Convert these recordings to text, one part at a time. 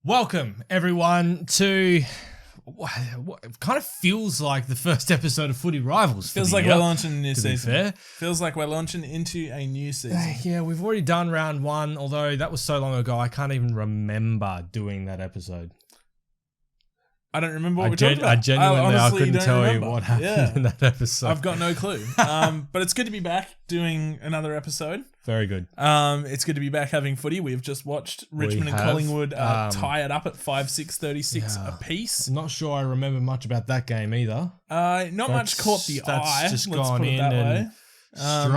Welcome, everyone, to what kind of feels like the first episode of Footy Rivals. Feels like we're launching a new season. Fair. Feels like we're launching into a new season. Yeah, we've already done round one, although that was so long ago, I can't even remember doing that episode. I don't remember what we talked about. I genuinely, I couldn't tell remember. you what happened in that episode. I've got no clue. But it's good to be back doing another episode. Very good. It's good to be back having footy. We've just watched Richmond and Collingwood tie it up at 5-6-36 apiece. I'm not sure I remember much about that game either. Not much caught the eye. That's just let's gone put it in that and way.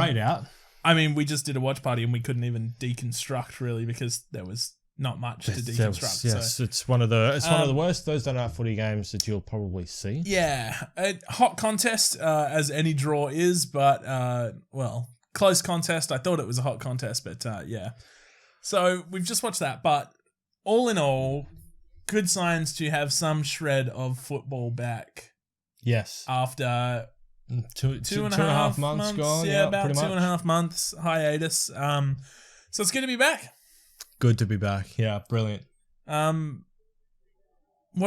straight out. I mean, we just did a watch party and we couldn't even deconstruct really because there was not much to deconstruct. Yes, so. it's one of the worst Thursday night footy games that you'll probably see. Yeah, a hot contest as any draw is, but close contest. I thought it was a hot contest, but yeah. So we've just watched that, but all in all, good signs to have some shred of football back. Yes, after two and a half months gone. Yeah, about 2.5 months hiatus. So it's good to be back. Good to be back. Yeah, brilliant. What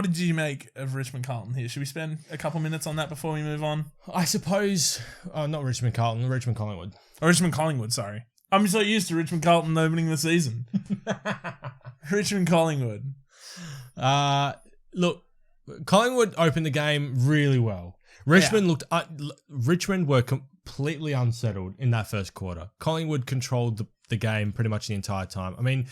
did you make of Richmond Carlton here? Should we spend a couple minutes on that before we move on? I suppose, not Richmond Carlton, Richmond Collingwood. Oh, Richmond Collingwood, sorry. I'm so used to Richmond Carlton opening the season. Richmond Collingwood. Look, Collingwood opened the game really well. Richmond Richmond were completely unsettled in that first quarter. Collingwood controlled the game pretty much the entire time. I mean,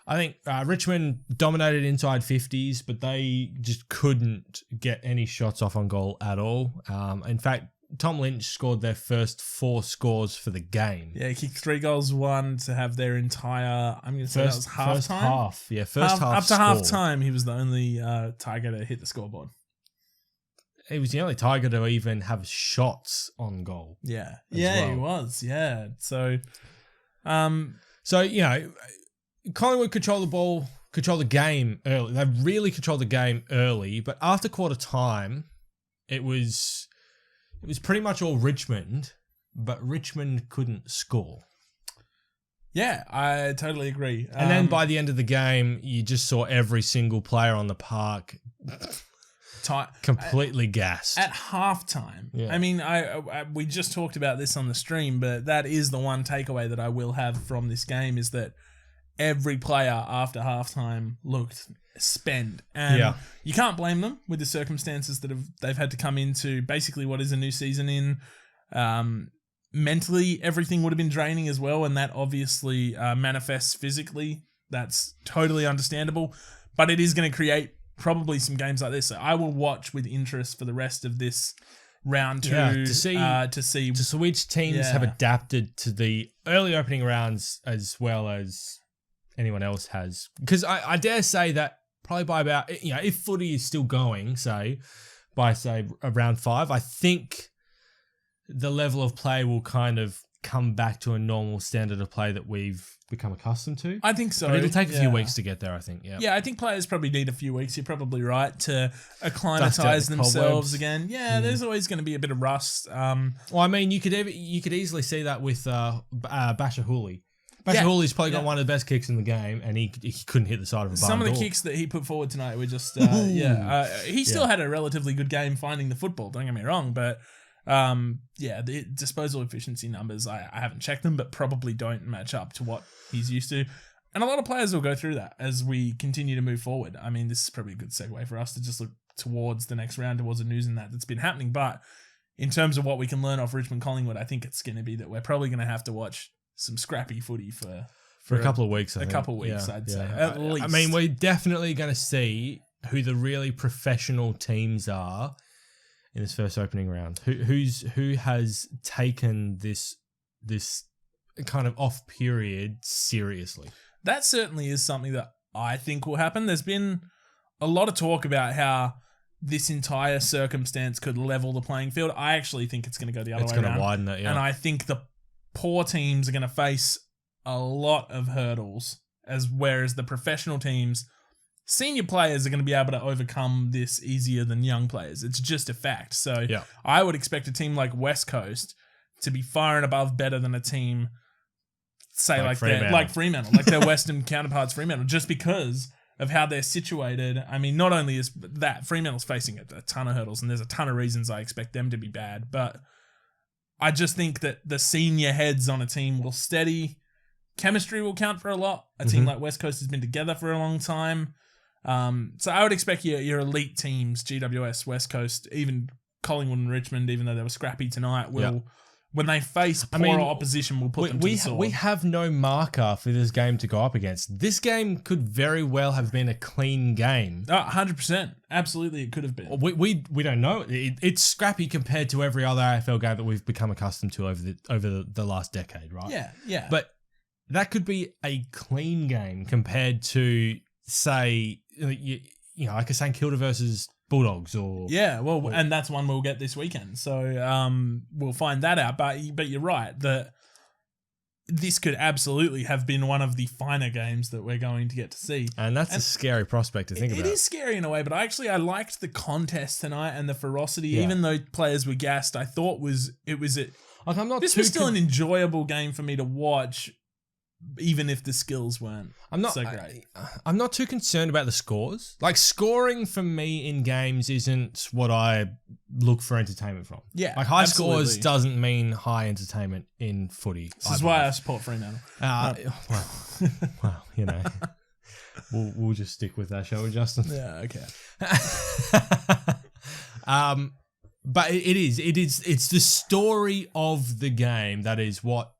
I think Richmond dominated inside 50s, but they just couldn't get any shots off on goal at all. In fact, Tom Lynch scored their first 4 scores for the game. Yeah, he kicked 3 goals, 1 to have their entire, I'm going to say that was half first time. Half. Yeah, first half. Up to half time, he was the only Tiger to hit the scoreboard. He was the only Tiger to even have shots on goal. Yeah. Well. He was. Yeah. So, you know, Collingwood controlled the ball, controlled the game early. They really controlled the game early, but after quarter time, it was pretty much all Richmond, but Richmond couldn't score. Yeah, I totally agree. And then by the end of the game, you just saw every single player on the park completely gassed at halftime. Yeah. I mean, we just talked about this on the stream, but that is the one takeaway that I will have from this game is that every player after halftime looked spent, and you can't blame them with the circumstances that they've had to come into. Basically, what is a new season in? Mentally, everything would have been draining as well, and that obviously manifests physically. That's totally understandable, but it is going to create probably some games like this. So I will watch with interest for the rest of this round 2 to see which teams have adapted to the early opening rounds as well as anyone else has. Because I dare say that probably by about, if footy is still going, by round 5, I think the level of play will kind of come back to a normal standard of play that we've become accustomed to. I think so. But it'll take a few weeks to get there, I think. Yeah, I think players probably need a few weeks. You're probably right to acclimatise themselves again. Yeah, there's always going to be a bit of rust. Well, I mean, you could easily see that with Basher Hooley. Basher Hooley's probably got one of the best kicks in the game, and he couldn't hit the side of a barn Some of the door. kicks that he put forward tonight were just, he still had a relatively good game finding the football, don't get me wrong, but the disposal efficiency numbers, I haven't checked them, but probably don't match up to what he's used to. And a lot of players will go through that as we continue to move forward. I mean, this is probably a good segue for us to just look towards the next round, towards the news and that's been happening. But in terms of what we can learn off Richmond Collingwood, I think it's going to be that we're probably going to have to watch some scrappy footy for a couple of weeks. I'd say, at least. I mean, we're definitely going to see who the really professional teams are in this first opening round. Who has taken this kind of off period seriously? That certainly is something that I think will happen. There's been a lot of talk about how this entire circumstance could level the playing field. I actually think it's going to go the other way around. It's going to widen it, And I think the poor teams are going to face a lot of hurdles, whereas the professional teams, senior players are going to be able to overcome this easier than young players. It's just a fact. So I would expect a team like West Coast to be far and above better than a team, say like Fremantle, like their Western counterparts Fremantle, just because of how they're situated. I mean, not only is that Fremantle's facing a ton of hurdles, and there's a ton of reasons I expect them to be bad, but I just think that the senior heads on a team will steady. Chemistry will count for a lot. A team like West Coast has been together for a long time. So I would expect your elite teams, GWS, West Coast, even Collingwood and Richmond, even though they were scrappy tonight, will when they face poorer opposition, will put them to the sword. We have no marker for this game to go up against. This game could very well have been a clean game. 100%. Absolutely, it could have been. We don't know. It's scrappy compared to every other AFL game that we've become accustomed to over the last decade, right? Yeah. But that could be a clean game compared to, say, like a St Kilda versus Bulldogs, or and that's one we'll get this weekend. So we'll find that out. But you're right that this could absolutely have been one of the finer games that we're going to get to see, and that's a scary prospect to think about. It is scary in a way, but I liked the contest tonight and the ferocity. Even though players were gassed, I thought this was still an enjoyable game for me to watch. Even if the skills weren't so great. I'm not too concerned about the scores. Like, scoring for me in games isn't what I look for entertainment from. Yeah, like high scores doesn't mean high entertainment in footy. This is why I support Fremantle. Well, we'll just stick with that, shall we, Justin? Yeah, okay. But it's the story of the game that is what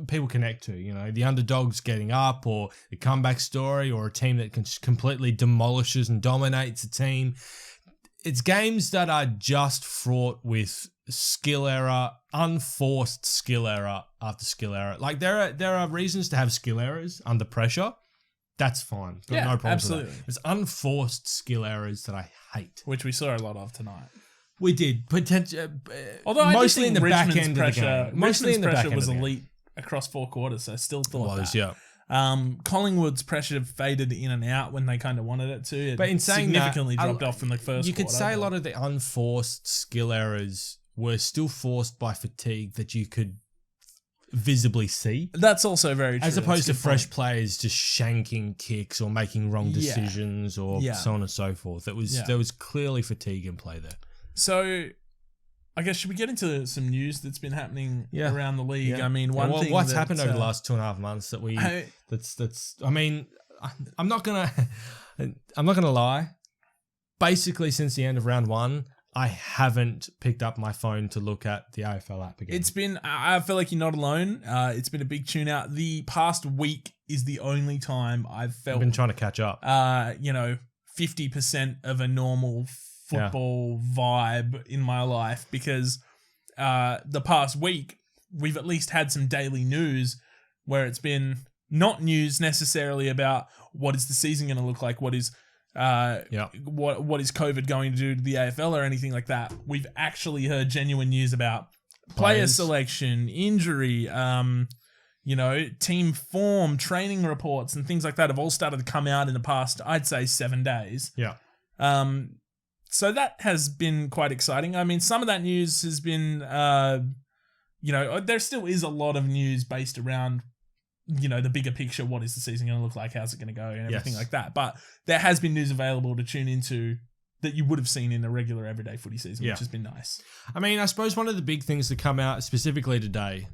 people connect to, the underdogs getting up, or the comeback story, or a team that completely demolishes and dominates a team. It's games that are just fraught with skill error, unforced skill error after skill error. Like, there are reasons to have skill errors under pressure. That's fine. Got no problem absolutely. with that. There's unforced skill errors that I hate, which we saw a lot of tonight. We did, although mostly in the Richmond's back end pressure, of the game. Mostly in the back end was of the elite. Game. Across 4 quarters, so I still thought that. Yeah. Collingwood's pressure faded in and out when they kind of wanted it to. But in saying significantly dropped off from the first. You could say a lot of the unforced skill errors were still forced by fatigue that you could visibly see. That's also very true. As opposed to fresh players just shanking kicks or making wrong decisions or so on and so forth. There was clearly fatigue in play there. So, I guess, should we get into some news that's been happening around the league? Yeah. I mean, what's happened over the last 2.5 months that I mean, I'm not gonna lie. Basically, since the end of round 1, I haven't picked up my phone to look at the AFL app again. I feel like you're not alone. It's been a big tune out. The past week is the only time I've been trying to catch up. 50% of a normal football vibe in my life, because the past week we've at least had some daily news where it's been not news necessarily about what is the season going to look like, what is what is COVID going to do to the AFL or anything like that. We've actually heard genuine news about player selection, injury, team form, training reports and things like that have all started to come out in the past, I'd say, 7 days. Yeah. So that has been quite exciting. I mean, some of that news has been, there still is a lot of news based around, the bigger picture. What is the season going to look like? How's it going to go? And everything like that. But there has been news available to tune into that you would have seen in a regular everyday footy season, which has been nice. I mean, I suppose one of the big things to come out specifically today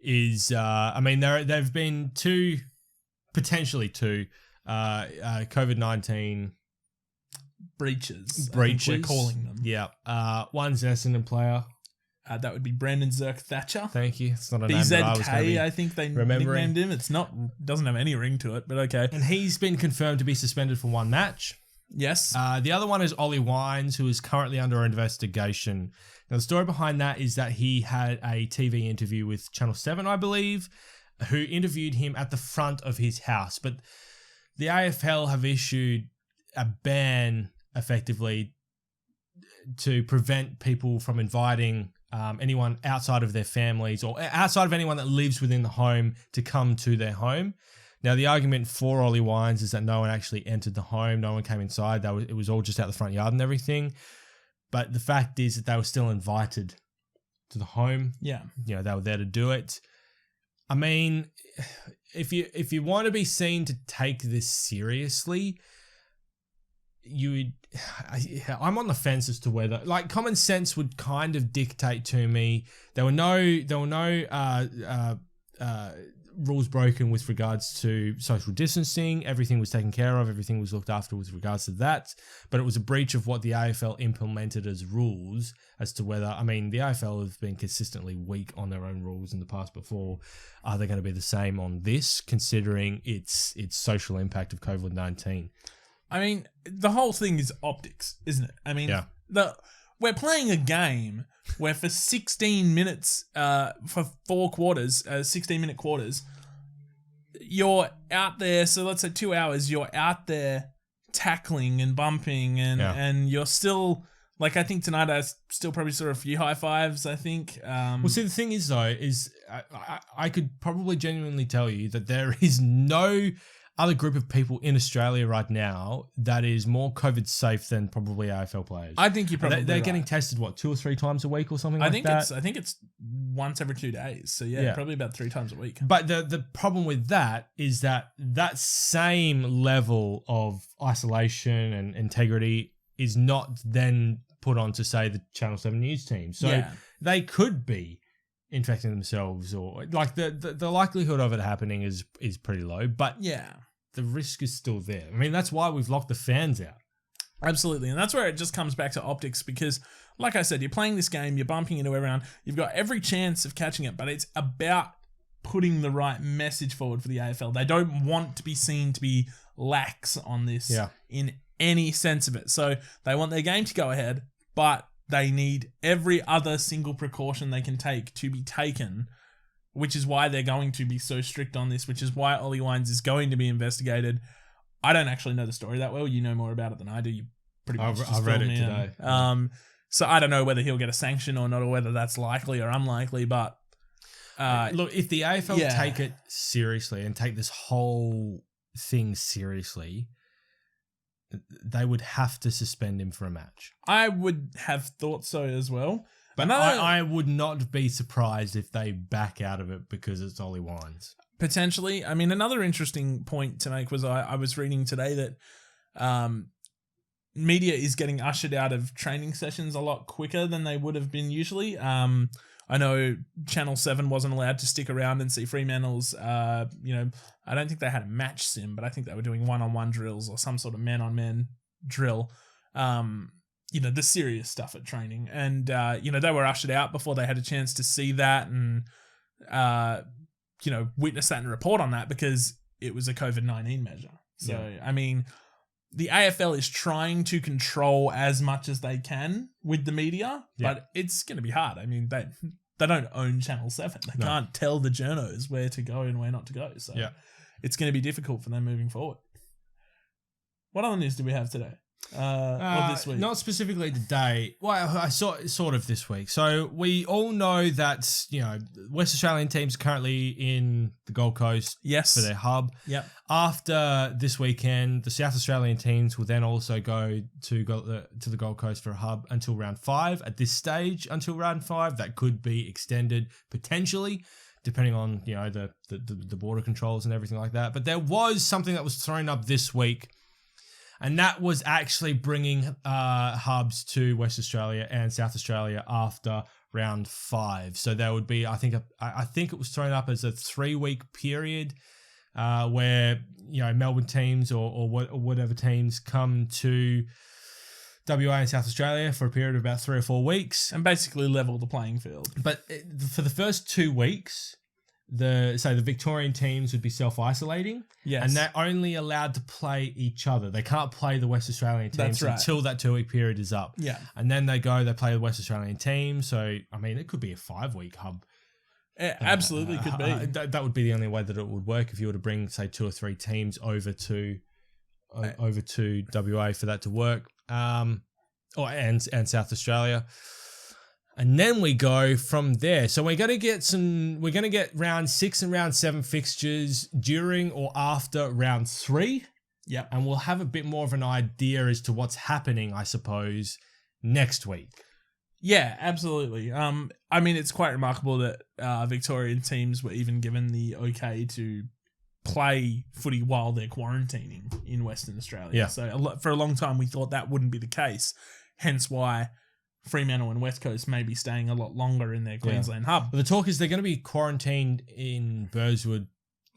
is, there have been potentially two COVID-19 breaches, we're calling them. Yeah. One's an Essendon player. That would be Brandon Zerk-Thatcher. Thank you. It's not a name that I was going to be I think they nicknamed him. It's not, doesn't have any ring to it, but okay. And he's been confirmed to be suspended for 1 match. Yes. The other one is Ollie Wines, who is currently under investigation. Now, the story behind that is that he had a TV interview with Channel 7, I believe, who interviewed him at the front of his house. But the AFL have issued a ban, effectively, to prevent people from inviting anyone outside of their families or outside of anyone that lives within the home to come to their home. Now, the argument for Ollie Wines is that no one actually entered the home. No one came inside. It was all just out the front yard and everything. But the fact is that they were still invited to the home. Yeah. They were there to do it. I mean, if you want to be seen to take this seriously, I'm on the fence as to whether, like, common sense would kind of dictate to me there were no rules broken with regards to social distancing. Everything was taken care of. Everything was looked after with regards to that. But it was a breach of what the AFL implemented as rules as to whether, I mean, the AFL have been consistently weak on their own rules in the past before. Are they going to be the same on this, considering its social impact of COVID-19? I mean, the whole thing is optics, isn't it? I mean, we're playing a game where for 16 minutes, for 4 quarters, 16-minute quarters, you're out there. So let's say 2 hours, you're out there tackling and bumping and you're still, like, I think tonight I still probably saw a few high fives, I think. Well, see, the thing is, though, is I could probably genuinely tell you that there is no other group of people in Australia right now that is more COVID safe than probably AFL players. I think you're probably they're right. getting tested 2 or 3 times a week or something like that. I think it's once every 2 days. So yeah, probably about 3 times a week. But the problem with that is that same level of isolation and integrity is not then put on to, say, the Channel 7 news team. So they could be infecting themselves, or like the likelihood of it happening is pretty low, but the risk is still there. I mean, that's why we've locked the fans out. Absolutely. And that's where it just comes back to optics, because like I said, you're playing this game, you're bumping into everyone, you've got every chance of catching it, but it's about putting the right message forward for the AFL. They don't want to be seen to be lax on this in any sense of it. So they want their game to go ahead, but they need every other single precaution they can take to be taken, which is why they're going to be so strict on this, which is why Ollie Wines is going to be investigated. I don't actually know the story that well. You know more about it than I do. You pretty much just I've read it filled me today. in. So I don't know whether he'll get a sanction or not, or whether that's likely or unlikely, but look, if the AFL take it seriously and take this whole thing seriously, they would have to suspend him for a match. I would have thought so as well. But I would not be surprised if they back out of it because it's Ollie Wines. Potentially. I mean, another interesting point to make was I was reading today that media is getting ushered out of training sessions a lot quicker than they would have been usually. I know Channel 7 wasn't allowed to stick around and see Fremantle's, I don't think they had a match sim, but I think they were doing one-on-one drills or some sort of man-on-man drill. The serious stuff at training. And, they were ushered out before they had a chance to see that and, witness that and report on that because it was a COVID-19 measure. So, I mean, the AFL is trying to control as much as they can with the media, but it's going to be hard. I mean, they don't own Channel 7. They can't tell the journos where to go and where not to go. So it's going to be difficult for them moving forward. What other news do we have today? Or this week? Not specifically today. Well, I saw sort of this week. So we all know that, West Australian teams are currently in the Gold Coast for their hub. Yep. After this weekend, the South Australian teams will then also go to the Gold Coast for a hub until round 5. At this stage, until round 5, that could be extended potentially, depending on, the border controls and everything like that. But there was something that was thrown up this week, and that was actually bringing hubs to West Australia and South Australia after round 5. So there would be, I think it was thrown up as a 3-week period where Melbourne teams or whatever teams come to WA and South Australia for a period of about 3 or 4 weeks and basically level the playing field. But for the first 2 weeks, the Victorian teams would be self-isolating, and they're only allowed to play each other. They can't play the West Australian teams until that 2-week period is up. Yeah, and then they play the West Australian team. So I mean, it could be a 5-week hub. It absolutely could be. That would be the only way that it would work if you were to bring, say, 2 or 3 teams over to WA for that to work, and South Australia. And then we go from there. So we're going to get round 6 and round 7 fixtures during or after round 3. Yep. And we'll have a bit more of an idea as to what's happening, I suppose, next week. Yeah, absolutely. I mean, it's quite remarkable that Victorian teams were even given the okay to play footy while they're quarantining in Western Australia. Yeah. So for a long time, we thought that wouldn't be the case. Hence why Fremantle and West Coast may be staying a lot longer in their Queensland hub. But the talk is they're going to be quarantined in Burswood,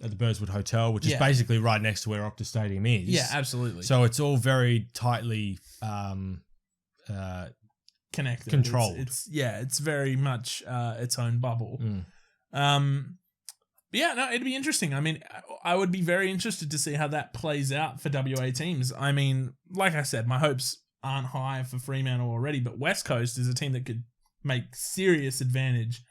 at the Burswood Hotel, which is basically right next to where Optus Stadium is. Yeah, absolutely. So it's all very tightly connected, controlled. It's very much its own bubble. But yeah, no, it'd be interesting. I mean, I would be very interested to see how that plays out for WA teams. I mean, like I said, my hopes aren't high for Fremantle already, but West Coast is a team that could make serious advantage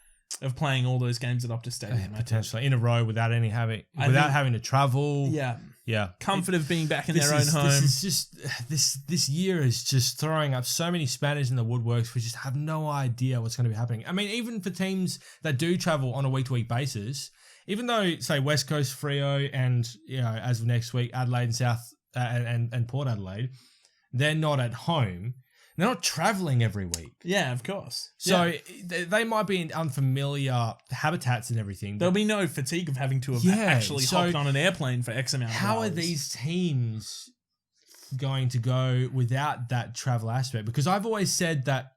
of playing all those games at Optus Stadium. Potentially in a row without having to travel. Yeah. Comfort of being back in their own home. This is just this year is just throwing up so many spanners in the woodworks. We just have no idea what's going to be happening. I mean, even for teams that do travel on a week-to-week basis, even though say West Coast, Freo, and as of next week, Adelaide and South and Port Adelaide, they're not at home. They're not traveling every week. Yeah, of course. So they might be in unfamiliar habitats and everything. There'll be no fatigue of having to have actually hopped on an airplane for X amount of hours. How are these teams going to go without that travel aspect? Because I've always said that,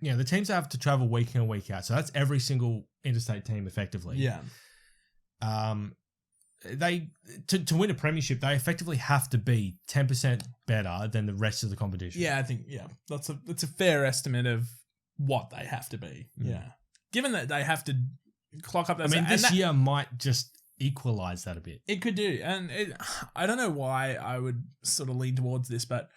the teams have to travel week in and week out. So that's every single interstate team effectively. Yeah. They to win a premiership, they effectively have to be 10% better than the rest of the competition. Yeah, I think that's a fair estimate of what they have to be. Yeah, given that they have to clock up. This year might just equalize that a bit. It could do, and I don't know why I would sort of lean towards this, but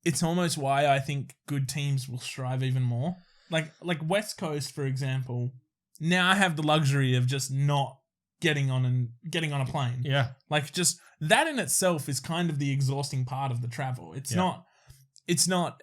it's almost why I think good teams will strive even more. Like West Coast, for example, now have the luxury of just not getting on a plane. Yeah. Like just that in itself is kind of the exhausting part of the travel. It's not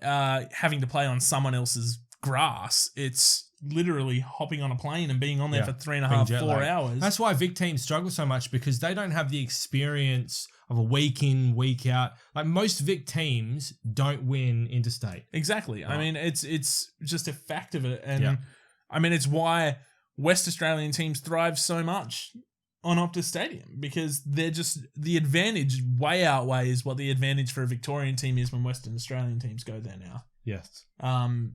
having to play on someone else's grass. It's literally hopping on a plane and being on there for 3.5, 4 hours. That's why Vic teams struggle so much, because they don't have the experience of a week in, week out. Like most Vic teams don't win interstate. Exactly. Right. I mean, it's just a fact of it. And I mean, it's why West Australian teams thrive so much on Optus Stadium, because they're just, the advantage way outweighs what the advantage for a Victorian team is when Western Australian teams go there now. Yes. And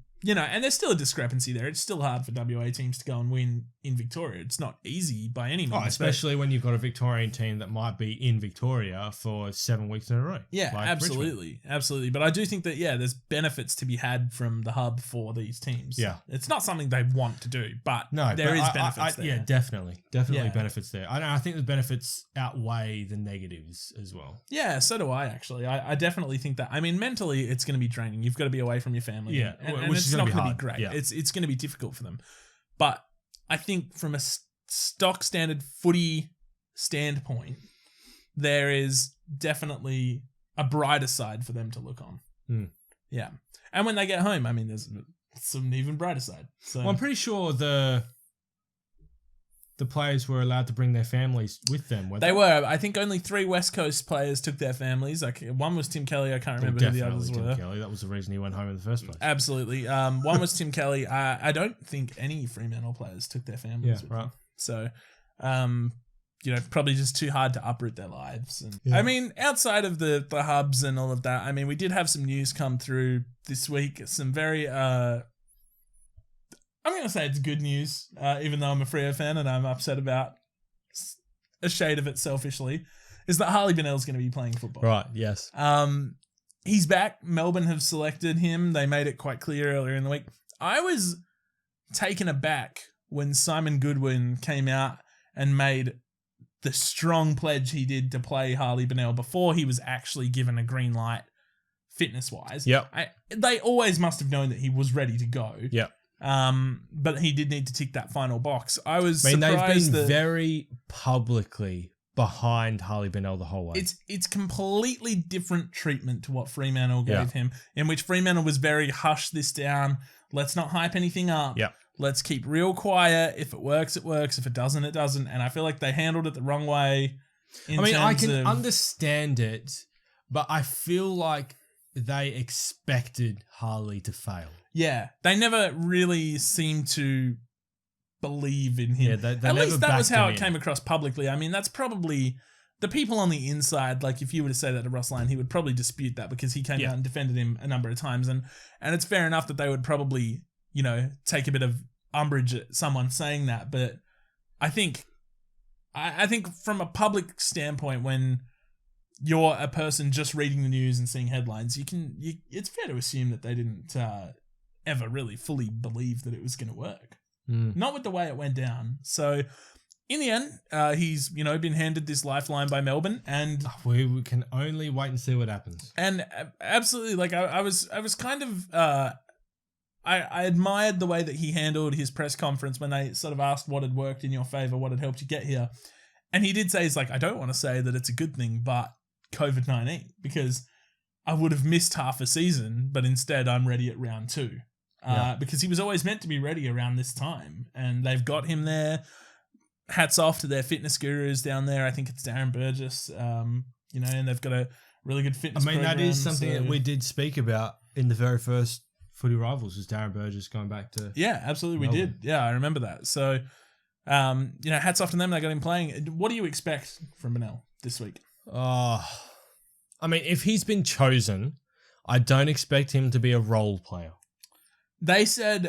there's still a discrepancy there. It's still hard for WA teams to go and win in Victoria. It's not easy by any means. Especially when you've got a Victorian team that might be in Victoria for 7 weeks in a row. Yeah, like absolutely. Richmond. Absolutely. But I do think that, there's benefits to be had from the hub for these teams. Yeah. It's not something they want to do, but there is benefits there. Yeah, definitely. Definitely benefits there. I think the benefits outweigh the negatives as well. Yeah, so do I, actually. I definitely think that. I mean, mentally, it's going to be draining. You've got to be away from your family. Yeah, and it's not going to be great. Yeah. It's going to be difficult for them. But I think from a stock standard footy standpoint, there is definitely a brighter side for them to look on. Yeah. And when they get home, I mean, there's some even brighter side. So I'm pretty sure the players were allowed to bring their families with them. They were. I think only 3 West Coast players took their families. Like one was Tim Kelly. I can't remember who the others were. Tim Kelly. That was the reason he went home in the first place. Absolutely. One was Tim Kelly. I don't think any Fremantle players took their families with them. So, probably just too hard to uproot their lives. And I mean, outside of the hubs and all of that, I mean, we did have some news come through this week. Some very I'm going to say it's good news, even though I'm a Freo fan and I'm upset about a shade of it selfishly, is that Harley Bennell's going to be playing football. Right, yes. He's back. Melbourne have selected him. They made it quite clear earlier in the week. I was taken aback when Simon Goodwin came out and made the strong pledge he did to play Harley Bennell before he was actually given a green light fitness-wise. Yep. They always must have known that he was ready to go. Yep. But he did need to tick that final box. I was surprised they've been very publicly behind Harley Bennell the whole way. It's completely different treatment to what Fremantle gave him, in which Fremantle was very hush this down. Let's not hype anything up. Yeah. Let's keep real quiet. If it works, it works. If it doesn't, it doesn't. And I feel like they handled it the wrong way. I can understand it, but I feel like they expected Harley to fail. Yeah, they never really seemed to believe in him. Yeah, they At never least that was backed how him it in. came across publicly. I mean, that's probably the people on the inside. Like, if you were to say that to Ross Lyon, he would probably dispute that because he came out and defended him a number of times. And it's fair enough that they would probably, take a bit of umbrage at someone saying that. But I think from a public standpoint, when you're a person just reading the news and seeing headlines, it's fair to assume that they didn't ever really fully believe that it was going to work. Not with the way it went down. So in the end, he's been handed this lifeline by Melbourne, and we can only wait and see what happens. And absolutely, like I was kind of I admired the way that he handled his press conference when they sort of asked what had worked in your favor, what had helped you get here, and he did say, he's like, I don't want to say that it's a good thing, but COVID-19, because I would have missed half a season, but instead I'm ready at round 2. Because he was always meant to be ready around this time, and they've got him there. Hats off to their fitness gurus down there. I think it's Darren Burgess, and they've got a really good fitness program. That is something that we did speak about in the very first Footy Rivals, was Darren Burgess going back to Yeah, absolutely, Melbourne. we did. Yeah, I remember that. So, hats off to them. They got him playing. What do you expect from Bennell this week? If he's been chosen, I don't expect him to be a role player. They said,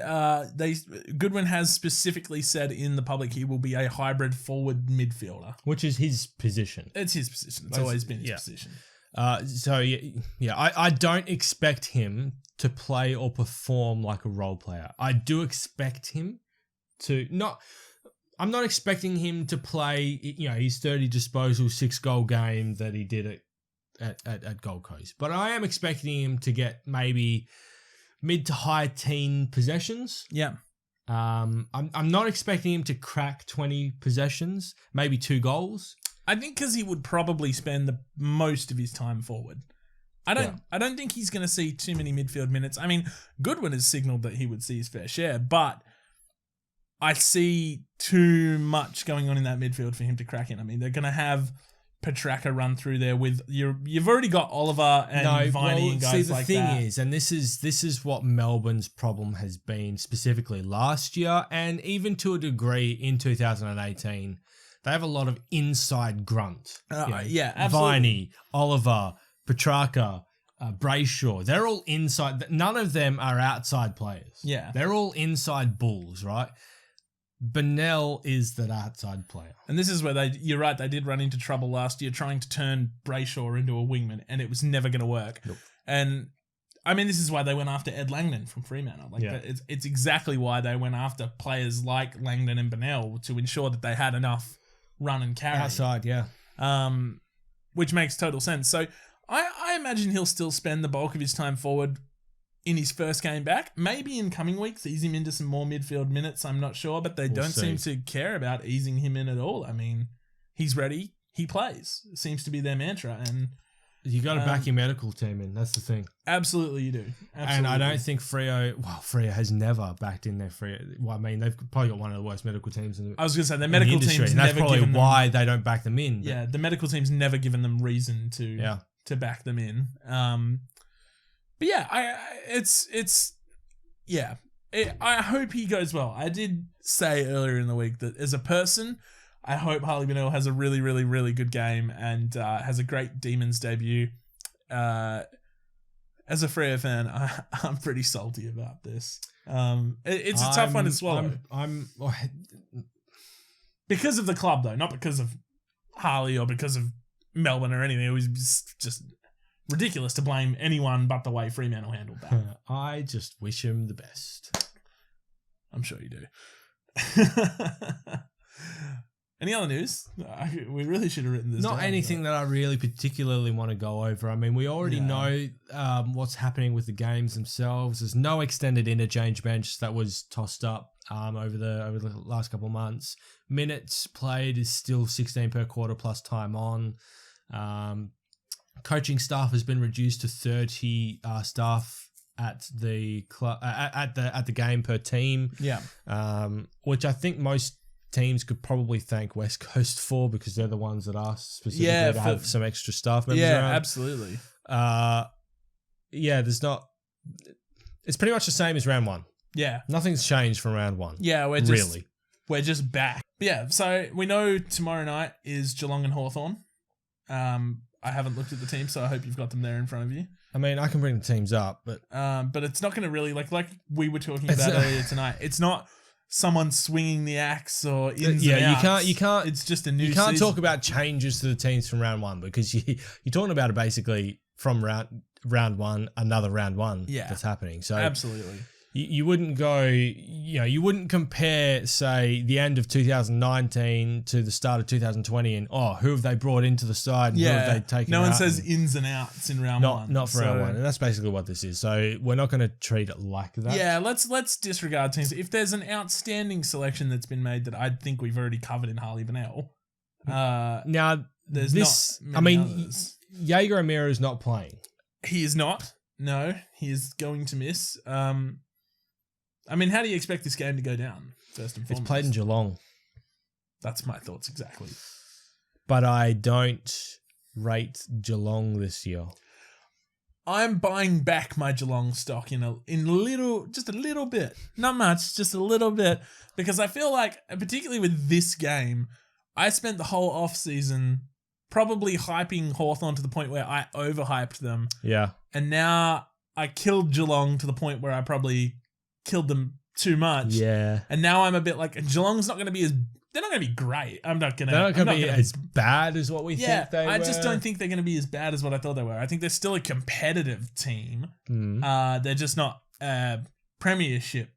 Goodwin has specifically said in the public he will be a hybrid forward midfielder. Which is his position. It's his position. It's always been his position. I don't expect him to play or perform like a role player. I do expect him to I'm not expecting him to play, his 30 disposal, 6-goal game that he did at Gold Coast. But I am expecting him to get maybe mid to high teen possessions. Yeah. I'm not expecting him to crack 20 possessions, maybe 2 goals. I think because he would probably spend the most of his time forward. I don't think he's going to see too many midfield minutes. I mean, Goodwin has signalled that he would see his fair share, but I see too much going on in that midfield for him to crack in. I mean, they're going to have Petraka run through there with you've already got Oliver and Viney and guys like that. See, the thing is, and this is what Melbourne's problem has been specifically last year, and even to a degree in 2018. They have a lot of inside grunt. Yeah, absolutely. Viney, Oliver, Petraka, Brayshaw. They're all inside. None of them are outside players. Yeah. They're all inside bulls, right? Bennell is that outside player. And this is where you're right, they did run into trouble last year trying to turn Brayshaw into a wingman, and it was never going to work. Nope. And I mean, this is why they went after Ed Langdon from Fremantle. It's exactly why they went after players like Langdon and Bennell to ensure that they had enough run and carry. Outside, yeah. Which makes total sense. So I imagine he'll still spend the bulk of his time forward in his first game back. Maybe in coming weeks, ease him into some more midfield minutes. I'm not sure, but they don't seem to care about easing him in at all. I mean, he's ready. He plays. It seems to be their mantra. And you got to back your medical team in. That's the thing. Absolutely, you do. Absolutely. And I don't think Freo has never backed in their Freo. Well, I mean, they've probably got one of the worst medical teams in the I was going to say, their medical industry, team's and that's never probably given why they don't back them in. Yeah, the medical team's never given them reason to back them in. But yeah, I hope he goes well. I did say earlier in the week that as a person, I hope Harley Bennell has a really, really, really good game and has a great Demons debut. As a Freo fan, I'm pretty salty about this. It's a tough one to swallow. Because of the club, though, not because of Harley or because of Melbourne or anything. It was just ridiculous to blame anyone but the way Fremantle handled that. I just wish him the best. I'm sure you do. Any other news? We really should have written this Not down, anything that I really particularly want to go over. I mean, we already know what's happening with the games themselves. There's no extended interchange bench that was tossed up over the last couple of months. Minutes played is still 16 per quarter plus time on. Coaching staff has been reduced to 30 staff at the at the game per team. Yeah. Which I think most teams could probably thank West Coast for, because they're the ones that asked specifically to have some extra staff members around. Absolutely. there's not. It's pretty much the same as round one. Yeah. Nothing's changed from round one. Yeah, we're just back. But yeah, so we know tomorrow night is Geelong and Hawthorn. I haven't looked at the team, so I hope you've got them there in front of you. I mean, I can bring the teams up, but it's not going to really like we were talking about earlier tonight. It's not someone swinging the axe or ins and outs. You can't. It's just a new. You can't season. talk about changes to the teams from round one because you're talking about it basically from round one, another round one that's happening. So absolutely. You wouldn't go, you wouldn't compare, say, the end of 2019 to the start of 2020 and, who have they brought into the side and who have they taken out? No one says ins and outs in round one. Not for round one. And that's basically what this is. So we're not going to treat it like that. Yeah, let's disregard teams. If there's an outstanding selection that's been made that I think we've already covered in Harley Bennell, now, there's not many others. Jaeger O'Meara is not playing. He is not. No, he is going to miss. I mean, how do you expect this game to go down, first and foremost? It's played in Geelong. That's my thoughts exactly. But I don't rate Geelong this year. I'm buying back my Geelong stock just a little bit. Not much, just a little bit. Because I feel like, particularly with this game, I spent the whole off-season probably hyping Hawthorn to the point where I overhyped them. Yeah. And now I killed Geelong to the point where I probably killed them too much. Yeah. And now I'm a bit like, Geelong's not going to be they're not going to be great. They're not going to be as bad as what we think they were. I just don't think they're going to be as bad as what I thought they were. I think they're still a competitive team. They're just not a premiership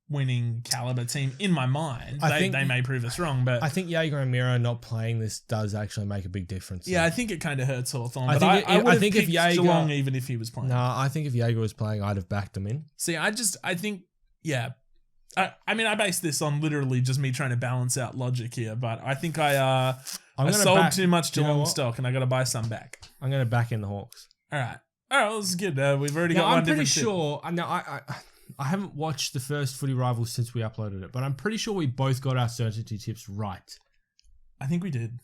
winning caliber team in my mind. They may prove us wrong, but I think Jaeger O'Meara not playing this does actually make a big difference. Yeah, I think it kind of hurts Hawthorn. I think if Jaeger, Geelong, even if he was playing. No, I think if Jaeger was playing, I'd have backed him in. See, I think, yeah. I mean, I base this on literally just me trying to balance out logic here, but I think I sold too much Geelong stock and I got to buy some back. I'm going to back in the Hawks. All right, well, this is good. We've already got one different. I'm pretty sure. Now, I haven't watched the first Footy Rivals since we uploaded it, but I'm pretty sure we both got our certainty tips right. I think we did.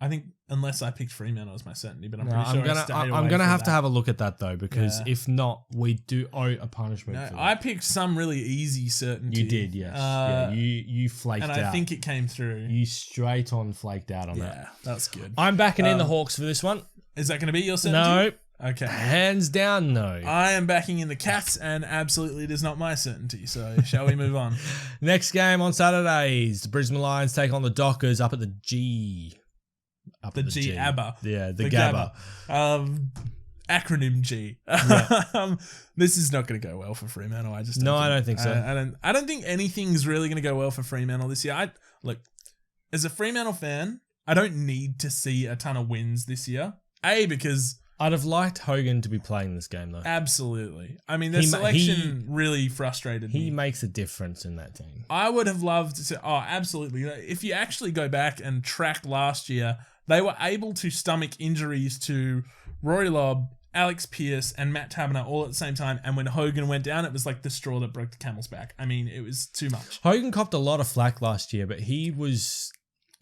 I think unless I picked Fremantle as my certainty, but I'm pretty sure I'm gonna have to have a look at that though, because if not, we do owe a punishment. No, for that. I picked some really easy certainty. You did, yes. You flaked out, and I think it came through. You straight on flaked out on that. Yeah, that's good. I'm backing in the Hawks for this one. Is that going to be your certainty? No. Okay. Hands down, no. I am backing in the Cats, and absolutely it is not my certainty. So shall we move on? Next game on Saturdays, the Brisbane Lions take on the Dockers up at the G. The G ABBA. Yeah, the GABA. Acronym G. Yeah. This is not going to go well for Fremantle. I don't think so. I don't think anything's really going to go well for Fremantle this year. Look, as a Fremantle fan, I don't need to see a ton of wins this year. Because I'd have liked Hogan to be playing this game though. Absolutely. I mean, their selection really frustrated me. He makes a difference in that team. I would have loved to say, absolutely. If you actually go back and track last year, they were able to stomach injuries to Rory Lobb, Alex Pearce, and Matt Taberner all at the same time. And when Hogan went down, it was like the straw that broke the camel's back. I mean, it was too much. Hogan copped a lot of flack last year, but he was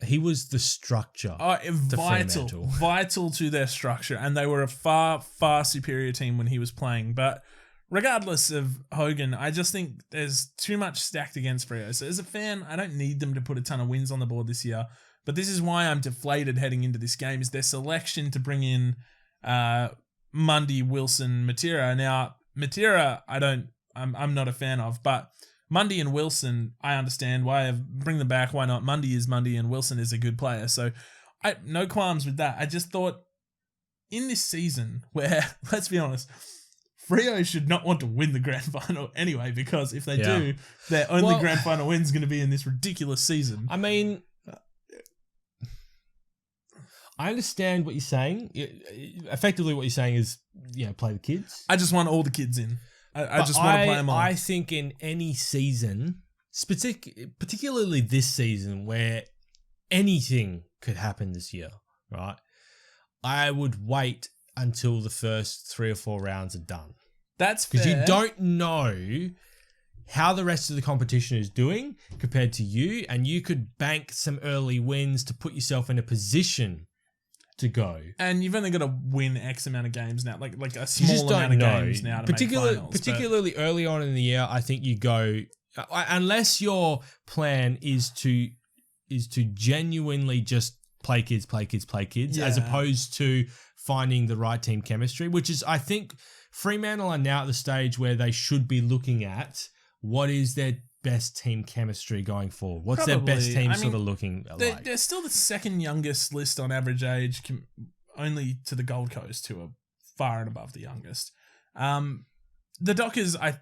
the structure. Vital to their structure. And they were a far, far superior team when he was playing. But regardless of Hogan, I just think there's too much stacked against Freo. So as a fan, I don't need them to put a ton of wins on the board this year. But this is why I'm deflated heading into this game, is their selection to bring in Mundy, Wilson, Matera. Now, Matera, I'm not a fan of, but Mundy and Wilson, I understand why. Bring them back. Why not? Mundy is Mundy and Wilson is a good player. So no qualms with that. I just thought in this season where, let's be honest, Freo should not want to win the grand final anyway, because if they do, their only grand final win is going to be in this ridiculous season. I mean, I understand what you're saying. Effectively, what you're saying is, play the kids. I just want all the kids in. I just want to play them all. I think in any season, particularly this season, where anything could happen this year, right? I would wait until the first 3 or 4 rounds are done. That's fair. Because you don't know how the rest of the competition is doing compared to you, and you could bank some early wins to put yourself in a position to go. And you've only got to win X amount of games now, like a You small just don't amount of know. games now to make finals. Particularly early on in the year, I think you go unless your plan is to genuinely just play kids, as opposed to finding the right team chemistry, which is, I think, Fremantle are now at the stage where they should be looking at what is their best team chemistry going forward. What's their best team sort of looking like? They're still the second youngest list on average age, only to the Gold Coast, who are far and above the youngest. The Dockers, I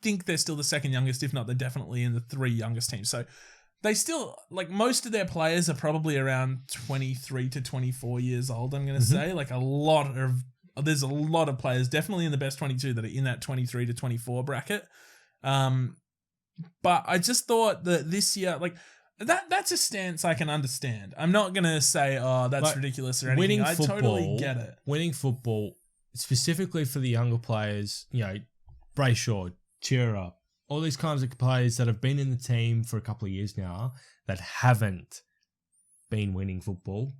think they're still the second youngest, if not they're definitely in the three youngest teams. So they still, like, most of their players are probably around 23 to 24 years old, I'm going to say. Like, there's a lot of players, definitely in the best 22, that are in that 23 to 24 bracket. But I just thought that this year, like, that's a stance I can understand. I'm not going to say, oh, that's like, ridiculous or anything. I totally get it. Winning football, specifically for the younger players, you know, Brayshaw, Cheer Up, all these kinds of players that have been in the team for a couple of years now that haven't been winning football.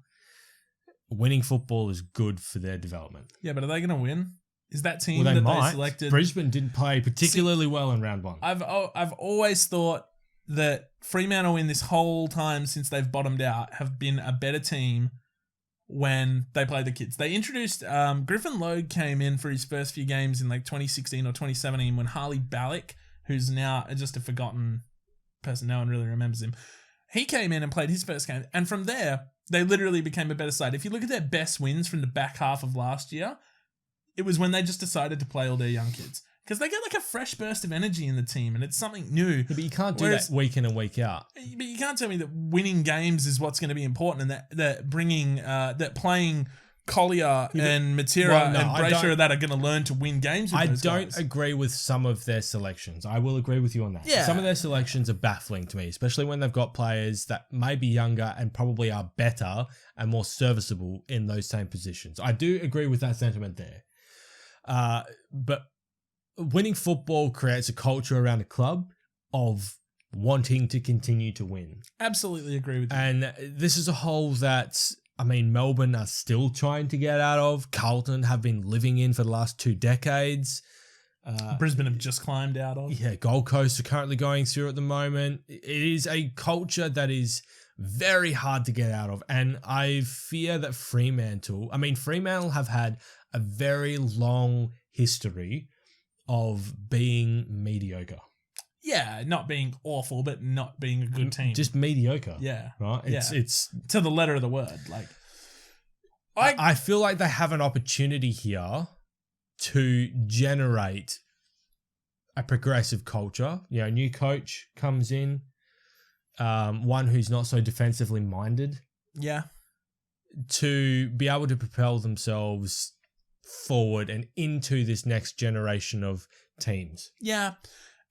Winning football is good for their development. Yeah, but are they going to win? Is that team they they selected? Brisbane didn't play particularly well in round one. I've always thought that Fremantle in this whole time since they've bottomed out have been a better team when they play the kids. They introduced Griffin Logue came in for his first few games in like 2016 or 2017 when Harley Ballick, who's now just a forgotten person, no one really remembers him. He came in and played his first game, and from there they literally became a better side. If you look at their best wins from the back half of last year, it was when they just decided to play all their young kids. Because they get like a fresh burst of energy in the team and it's something new. Yeah, but you can't do that week in and week out. But you can't tell me that winning games is what's going to be important and that playing Collier and Matera and Brayshaw that are going to learn to win games with those guys. Agree with some of their selections. I will agree with you on that. Yeah. Some of their selections are baffling to me, especially when they've got players that may be younger and probably are better and more serviceable in those same positions. I do agree with that sentiment there. But winning football creates a culture around a club of wanting to continue to win. Absolutely agree with you. And this is a hole that, I mean, Melbourne are still trying to get out of. Carlton have been living in for the last 2 decades. Brisbane have just climbed out of. Yeah, Gold Coast are currently going through at the moment. It is a culture that is very hard to get out of. And I fear that Fremantle have had a very long history of being mediocre. Yeah, not being awful, but not being a good team. Just mediocre. Yeah. Right? It's to the letter of the word. Like, I feel like they have an opportunity here to generate a progressive culture. You know, new coach comes in, one who's not so defensively minded. Yeah. To be able to propel themselves forward and into this next generation of teams. Yeah.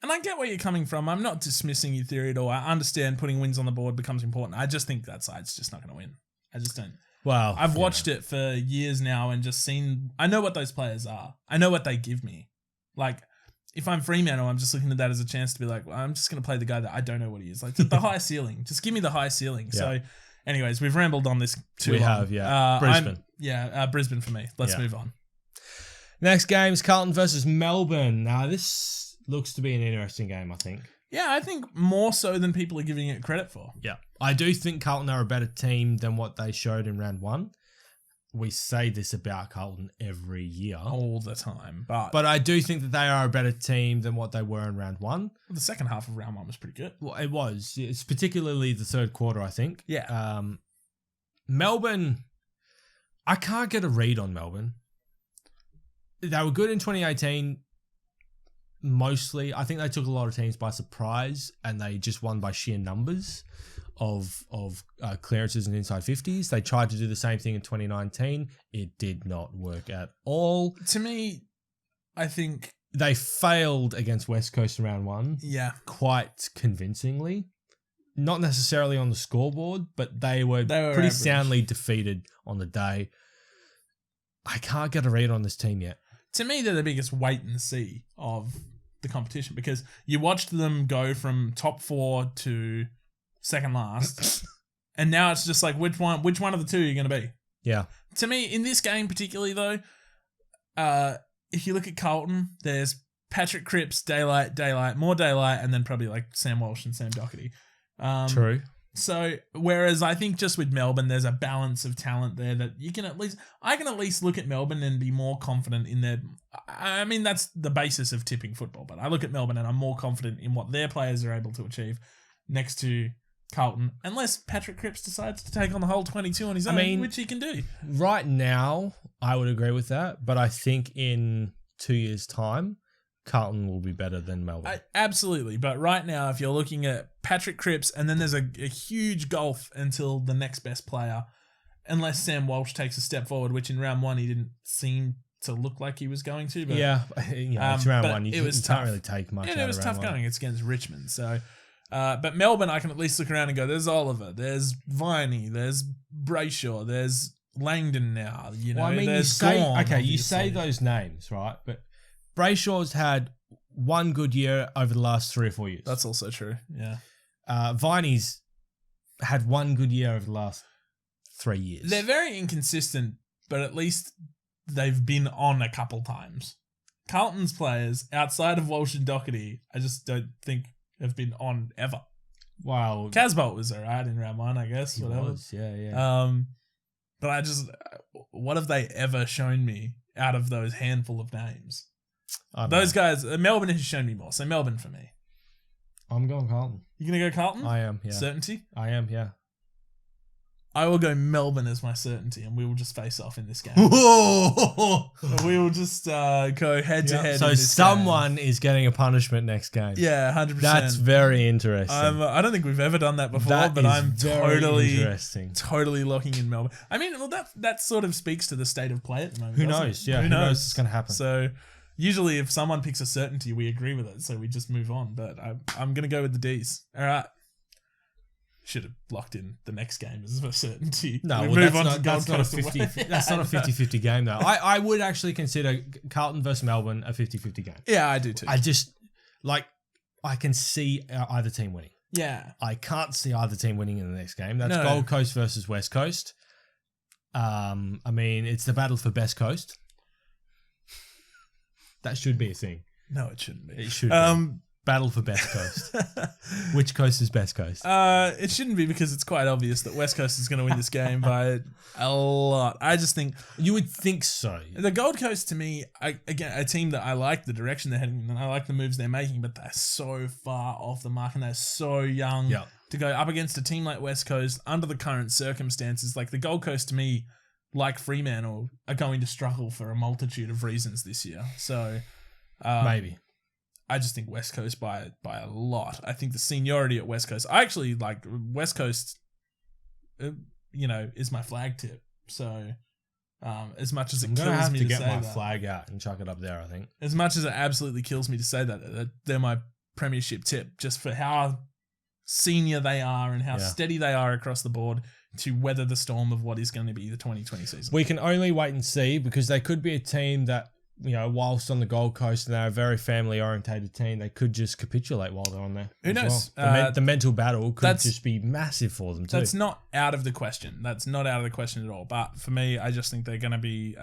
And I get where you're coming from. I'm not dismissing your theory at all. I understand putting wins on the board becomes important. I just think that side's just not going to win. I just don't. Well, I've watched it for years now and just seen, I know what those players are. I know what they give me. Like, if I'm Fremantle, I'm just looking at that as a chance to be like, well, I'm just going to play the guy that I don't know what he is. Like, the high ceiling. Just give me the high ceiling. Yeah. So, anyways, we've rambled on this too long. We have, yeah. Brisbane. Brisbane for me. Let's move on. Next game is Carlton versus Melbourne. Now, this looks to be an interesting game, I think. Yeah, I think more so than people are giving it credit for. Yeah. I do think Carlton are a better team than what they showed in round one. We say this about Carlton every year. All the time. But I do think that they are a better team than what they were in round one. The second half of round one was pretty good. Well, it was. It's particularly the third quarter, I think. Yeah. Melbourne, I can't get a read on Melbourne. They were good in 2018, mostly. I think they took a lot of teams by surprise and they just won by sheer numbers of clearances and inside 50s. They tried to do the same thing in 2019. It did not work at all. To me, I think they failed against West Coast in round one. Yeah. Quite convincingly. Not necessarily on the scoreboard, but they were pretty average. soundly defeated on the day. I can't get a read on this team yet. To me, they're the biggest wait and see of the competition because you watched them go from top 4 to second last And now it's just like, which one of the two are you going to be? Yeah. To me, in this game particularly though, if you look at Carlton, there's Patrick Cripps, Daylight, more Daylight, and then probably like Sam Walsh and Sam Doherty. True. So, whereas I think just with Melbourne, there's a balance of talent there that I can at least look at Melbourne and be more confident in their, I mean, that's the basis of tipping football, but I look at Melbourne and I'm more confident in what their players are able to achieve next to Carlton, unless Patrick Cripps decides to take on the whole 22 on his own, which he can do. Right now, I would agree with that, but I think in 2 years' time, Carlton will be better than Melbourne. Absolutely. But right now, if you're looking at Patrick Cripps, and then there's a huge gulf until the next best player, unless Sam Walsh takes a step forward, which in round one he didn't seem to look like he was going to. But, it's round one. You can't really take much out of round one. It was tough going. It's against Richmond. So, but Melbourne, I can at least look around and go, there's Oliver, there's Viney, there's Brayshaw, there's Langdon now. There's Gorn, you say those names, right? But Brayshaw's had one good year over the last 3 or 4 years. That's also true, yeah. Viney's had one good year over the last 3 years. They're very inconsistent, but at least they've been on a couple times. Carlton's players, outside of Walsh and Doherty, I just don't think have been on ever. Wow. Casbolt was alright in round one, I guess. He whatever. was, yeah. But what have they ever shown me out of those handful of names? Those guys, Melbourne has shown me more. So Melbourne for me. I'm going Carlton. You going to go Carlton? I am, yeah. Certainty? I am, yeah. I will go Melbourne as my certainty, and we will just face off in this game. Whoa! We will just go head to head. So someone is getting a punishment next game. Yeah, 100%. That's very interesting. I don't think we've ever done that before, but I'm totally locking in Melbourne. I mean, well, that sort of speaks to the state of play at the moment. Who knows? Yeah, who knows what's going to happen? So usually, if someone picks a certainty, we agree with it, so we just move on. But I'm going to go with the D's. All right. Should have locked in the next game as a certainty. No, that's not a 50-50 game, though. I would actually consider Carlton versus Melbourne a 50-50 game. Yeah, I do too. I can see either team winning. Yeah. I can't see either team winning in the next game. That's Gold Coast versus West Coast. It's the battle for Best Coast. That should be a thing. No, it shouldn't be. It should be. Battle for Best Coast. Which coast is Best Coast? It shouldn't be, because it's quite obvious that West Coast is going to win this game by a lot. I just think... You would think so. The Gold Coast, to me, again, a team that I like the direction they're heading in, and I like the moves they're making, but they're so far off the mark and they're so young to go up against a team like West Coast under the current circumstances. Like, the Gold Coast, to me, like Fremantle, are going to struggle for a multitude of reasons this year. So... maybe. I just think West Coast by a lot. I think the seniority at West Coast. I actually like West Coast. Is my flag tip. So, as much as it kills me to say that, I'm gonna have to get my flag out and chuck it up there. I think. As much as it absolutely kills me to say that, they're my premiership tip, just for how senior they are and how steady they are across the board to weather the storm of what is going to be the 2020 season. We can only wait and see, because they could be a team that, whilst on the Gold Coast and they're a very family-orientated team, they could just capitulate while they're on there. Who knows? Well. The mental battle could just be massive for them too. That's not out of the question. That's not out of the question at all. But for me, I just think they're going to be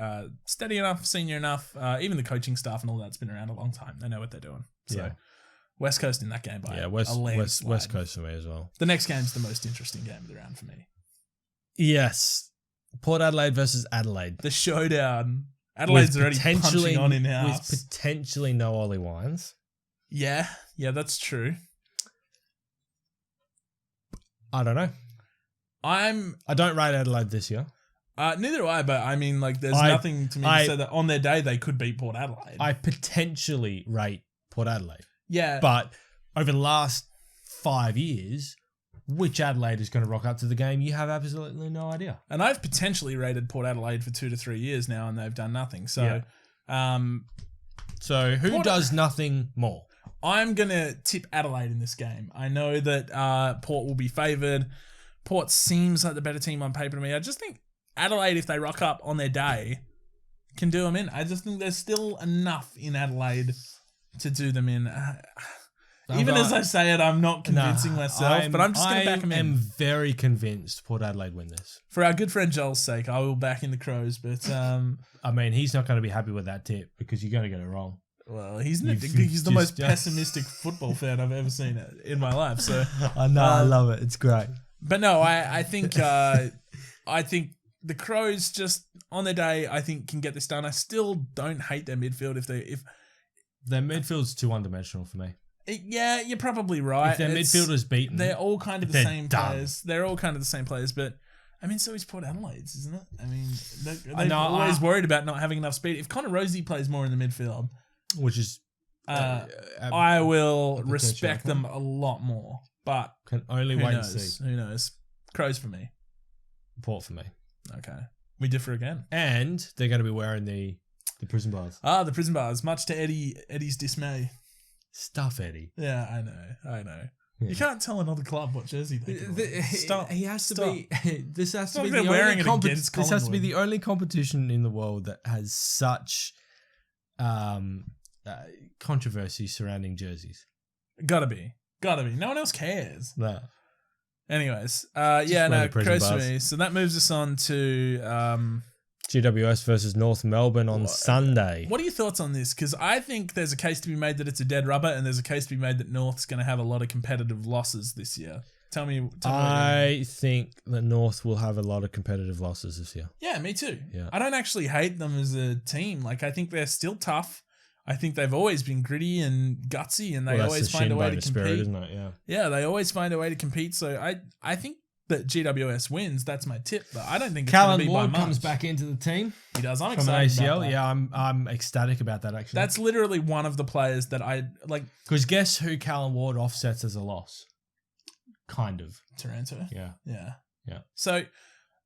steady enough, senior enough. Even the coaching staff and all that's been around a long time. They know what they're doing. So West Coast in that game by West Coast for me as well. The next game's the most interesting game of the round for me. Yes. Port Adelaide versus Adelaide. The showdown. Adelaide's already punching on in-house. With potentially no Ollie Wines. Yeah, that's true. I don't know. I don't rate Adelaide this year. Neither do I, but I mean, there's nothing to me to say that on their day they could beat Port Adelaide. I potentially rate Port Adelaide. Yeah. But over the last 5 years, which Adelaide is going to rock up to the game, you have absolutely no idea. And I've potentially rated Port Adelaide for 2 to 3 years now, and they've done nothing. So, so who does nothing more? I'm going to tip Adelaide in this game. I know that Port will be favoured. Port seems like the better team on paper to me. I just think Adelaide, if they rock up on their day, can do them in. I just think there's still enough in Adelaide to do them in. Even as I say it, I'm not convincing myself, but I'm just going to back him in. I am very convinced Port Adelaide win this. For our good friend Joel's sake, I will back in the Crows, but... I mean, he's not going to be happy with that tip because you're going to get it wrong. Well, he's the most pessimistic football fan I've ever seen in my life. So I know, I love it. It's great. But no, I think the Crows just on their day, I think can get this done. I still don't hate their midfield if their midfield's too one-dimensional for me. Yeah, you're probably right. If their midfielder's beaten, they're all kind of the same players. They're all kind of the same players, but I mean, so is Port Adelaide's, isn't it? I mean, they're always worried about not having enough speed. If Connor Rosie plays more in the midfield, which is, I will respect them a lot more. But can only wait and see. Who knows? Crows for me. Port for me. Okay, we differ again. And they're going to be wearing the prison bars. The prison bars, much to Eddie's dismay. Stuff Eddie. Yeah, I know. Yeah. You can't tell another club what jersey they Stop. He has to be. This has to be the only This has to be the only competition in the world that has such controversy surrounding jerseys. Gotta be. No one else cares. No. Anyways, Crows for me. So that moves us on to GWS versus North Melbourne on Sunday. What are your thoughts on this? Because I think there's a case to be made that it's a dead rubber, and there's a case to be made that North's going to have a lot of competitive losses this year. Tell me. I think that North will have a lot of competitive losses this year. Yeah, me too. Yeah. I don't actually hate them as a team. Like, I think they're still tough. I think they've always been gritty and gutsy, and they always find a way to compete. Spirit, isn't it? Yeah, they always find a way to compete. So I think that GWS wins. That's my tip, but I don't think it's going to be by much. Callan Ward comes back into the team. He does. I'm from excited ACL. about that. Yeah, I'm ecstatic about that actually. That's literally one of the players that I like. Because guess who Callan Ward offsets as a loss? Kind of. Toronto. Yeah. So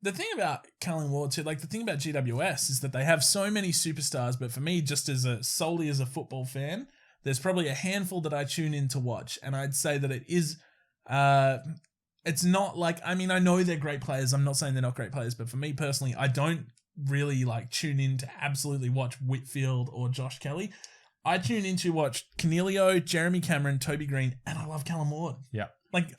the thing about Callan Ward too, like the thing about GWS is that they have so many superstars, but for me, just solely as a football fan, there's probably a handful that I tune in to watch, and I'd say that it is. It's not like, I mean, I know they're great players. I'm not saying they're not great players, but for me personally, I don't really like tune in to absolutely watch Whitfield or Josh Kelly. I tune in to watch Cornelio, Jeremy Cameron, Toby Green, and I love Callan Ward. Yeah. Like,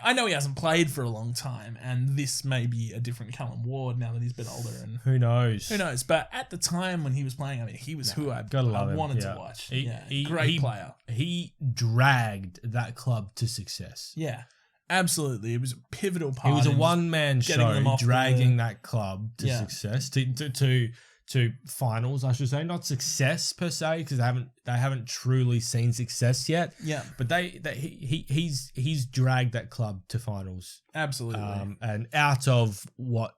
I know he hasn't played for a long time, and this may be a different Callan Ward now that he's a bit older. And who knows? But at the time when he was playing, I mean, he was who I wanted to watch. Great player. He dragged that club to success. Yeah. Absolutely. It was a pivotal part. He was a one-man show dragging that club to success, to finals, I should say. Not success per se, because they haven't truly seen success yet. Yeah. But he's dragged that club to finals. Absolutely. And out of what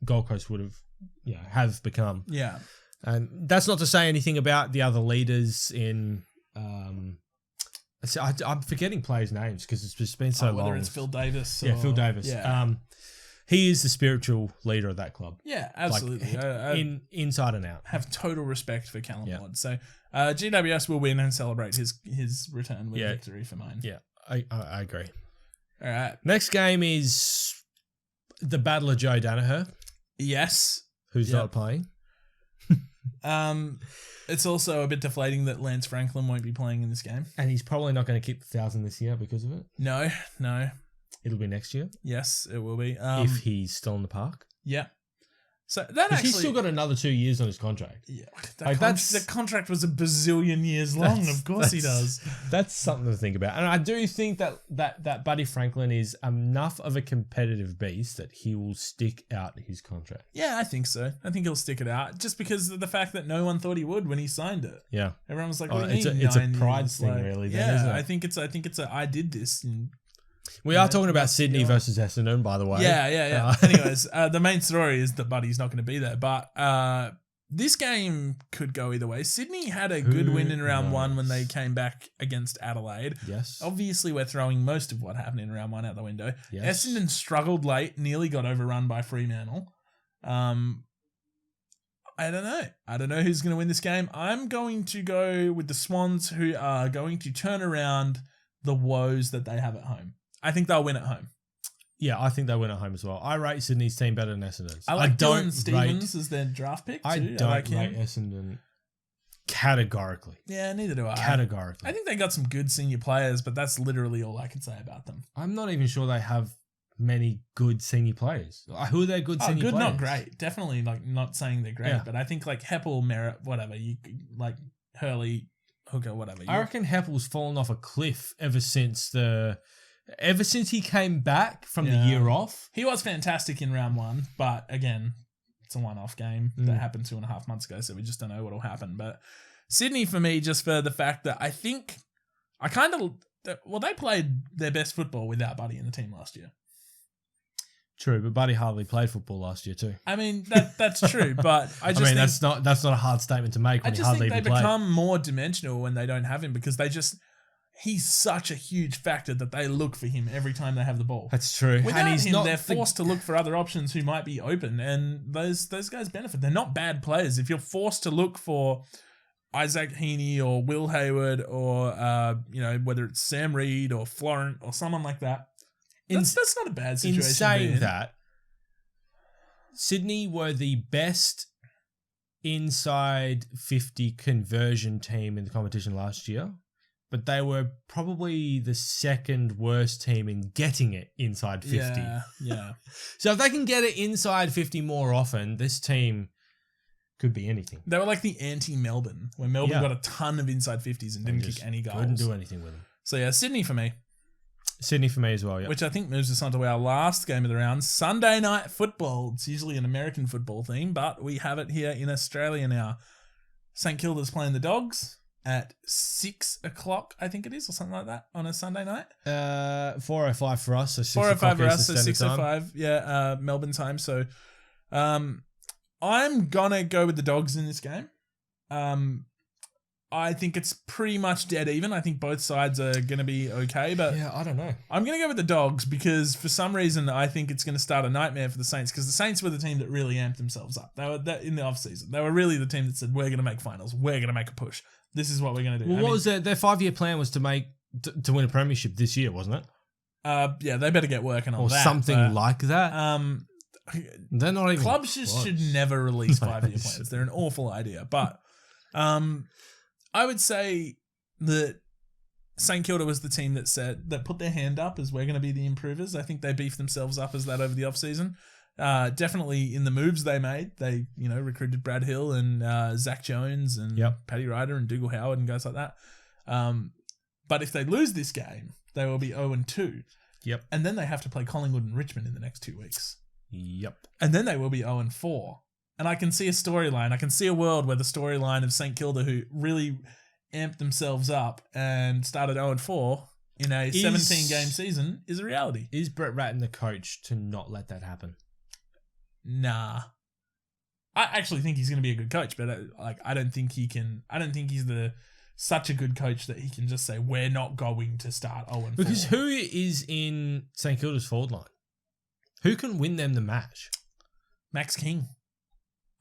Gold Coast would have become. Yeah. And that's not to say anything about the other leaders in I'm forgetting players' names because it's just been so long. Whether it's Phil Davis. Phil Davis. Yeah. He is the spiritual leader of that club. Yeah, absolutely. Like, inside and out. Have total respect for Callan Ward. So GWS will win and celebrate his return with victory for mine. Yeah, I agree. All right. Next game is the Battle of Joe Danaher. Yes. Who's not playing. It's also a bit deflating that Lance Franklin won't be playing in this game. And he's probably not going to keep the 1,000 this year because of it. No. It'll be next year. Yes, it will be. If he's still in the park. Yeah. So that actually... He's still got another 2 years on his contract. Yeah. The contract was a bazillion years long. Of course he does. That's something to think about. And I do think that Buddy Franklin is enough of a competitive beast that he will stick out his contract. Yeah, I think so. I think he'll stick it out just because of the fact that no one thought he would when he signed it. Yeah. Everyone was like, what do you mean? It's a pride thing, really. Then, isn't it? I think it's a I did this. And, we are talking about Sydney versus Essendon, by the way. Yeah. Anyways, the main story is that Buddy's not going to be there. But this game could go either way. Sydney had a good win in round one when they came back against Adelaide. Yes. Obviously, we're throwing most of what happened in round one out the window. Yes. Essendon struggled late, nearly got overrun by Fremantle. I don't know. I don't know who's going to win this game. I'm going to go with the Swans, who are going to turn around the woes that they have at home. I think they'll win at home. Yeah, I think they'll win at home as well. I rate Sydney's team better than Essendon's. I like Dylan Stevens as their draft pick too. I don't rate Essendon Categorically. Yeah, neither do I. Categorically. I think they got some good senior players, but that's literally all I can say about them. I'm not even sure they have many good senior players. Who are their good senior good, players? Not great. Definitely like not saying they're great, but I think like Heppel, Merritt, whatever, you like Hurley, Hooker, whatever. I reckon Heppel's fallen off a cliff ever since he came back from the year off. He was fantastic in round one, but again, it's a one-off game that happened 2.5 months ago, so we just don't know what'll happen. But Sydney for me, just for the fact that they played their best football without Buddy in the team last year. True, but Buddy hardly played football last year too. I mean, that's true, but I think that's not a hard statement to make when he hardly think they played. become more dimensional when they don't have him because he's such a huge factor that they look for him every time they have the ball. That's true. Without him, they're forced to look for other options who might be open, and those guys benefit. They're not bad players. If you're forced to look for Isaac Heaney or Will Hayward or whether it's Sam Reed or Florent or someone like that, that's not a bad situation. In saying that, Sydney were the best inside 50 conversion team in the competition last year, but they were probably the second worst team in getting it inside 50. Yeah. So if they can get it inside 50 more often, this team could be anything. They were like the anti-Melbourne, where Melbourne got a ton of inside 50s and didn't kick any goals. Couldn't do anything with them. So yeah, Sydney for me. Sydney for me as well, yeah. Which I think moves us on to our last game of the round, Sunday Night Football. It's usually an American football theme, but we have it here in Australia now. St Kilda's playing the Dogs at 6 o'clock, I think it is, or something like that, on a Sunday night. 4:05 for us, so 6 4:05 for us, so Eastern 6:05, Melbourne time. So I'm going to go with the Dogs in this game. I think it's pretty much dead even. I think both sides are going to be okay, but yeah, I don't know. I'm going to go with the Dogs because for some reason I think it's going to start a nightmare for the Saints because the Saints were the team that really amped themselves up. They were in the offseason. They were really the team that said, we're going to make finals. We're going to make a push. This is what we're going to do. Well, was their 5-year plan was to win a premiership this year, wasn't it? Yeah, they better get working on that. Or something like that. They're not even clubs should never release 5-year plans. They're an awful idea. But I would say that St Kilda was the team that put their hand up as we're going to be the improvers. I think they beefed themselves up as that over the offseason. Definitely in the moves they made. They, recruited Brad Hill and Zach Jones and Paddy Ryder and Dougal Howard and guys like that. But if they lose this game, they will be 0-2. Yep. And then they have to play Collingwood and Richmond in the next 2 weeks. Yep. And then they will be 0-4. And I can see a storyline. I can see a world where the storyline of St Kilda, who really amped themselves up and started 0-4 in a 17-game season, is a reality. Is Brett Ratton the coach to not let that happen? Nah. I actually think he's going to be a good coach, but I don't think he can. I don't think he's such a good coach that he can just say we're not going to start 0-4. Because who is in St Kilda's forward line? Who can win them the match? Max King.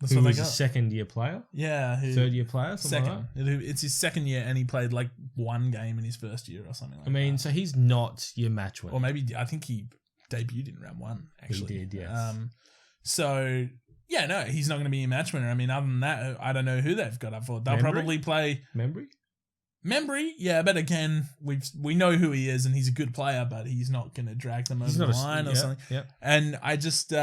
Who was a second-year player? Yeah. Third-year player? Second. Like it's his second year and he played like one game in his first year or something like that. So he's not your match winner. Or maybe, I think he debuted in round one, actually. He did, yes. So, yeah, no, he's not going to be a match winner. I mean, other than that, I don't know who they've got up for. They'll probably play... Membry, yeah, but again, we know who he is and he's a good player, but he's not going to drag them over the line or something. Yeah. And I just...